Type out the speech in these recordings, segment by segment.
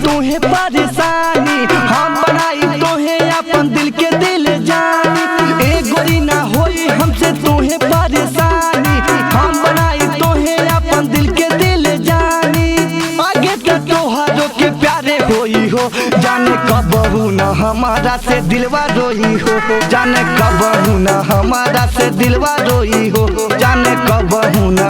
तोहे परेशानी हम बनाई तोहे अपन दिल के दिल जानी। ए गोरी ना होई हमसे तोहे परेशानी, हम बनाई तोहे अपन दिल के दिल जानी। आगे तो तोहरो के प्यारे होई हो, जाने कबहू न हमारा से दिलवा रोई हो। जाने कबहू न हमारा से दिलवा रोई हो, जाने कबहू न।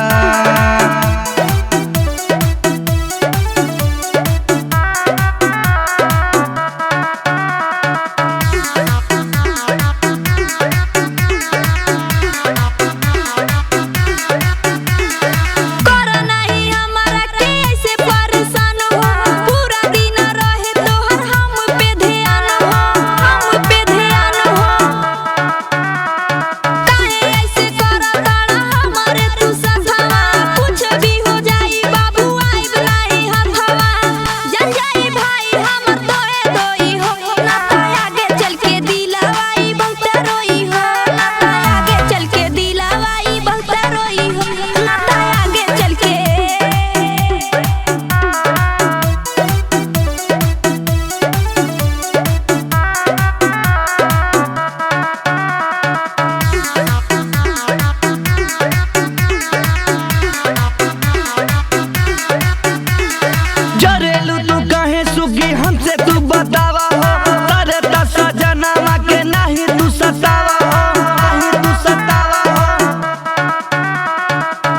हमसे तू बतावा हो, तारे तसा जनामा के नहीं तू सतावा हो, नहीं तू सतावा हो।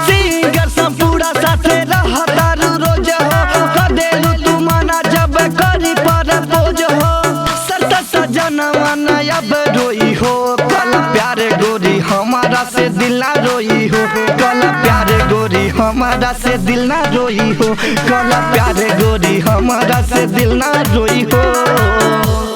सिंगर संपूरा साथे रहतारू रोज हो, कदेलू तू मना जब करी प्रपोज हो। सता सजनवा न अब रोई हो, कल प्यारे गोरी हमारा से दिल ना रोई हो। कल प्यारे गोरी हमारा से दिल ना रोई हो, कल प्यारे गोरी हमारा से दिल ना रोई हो।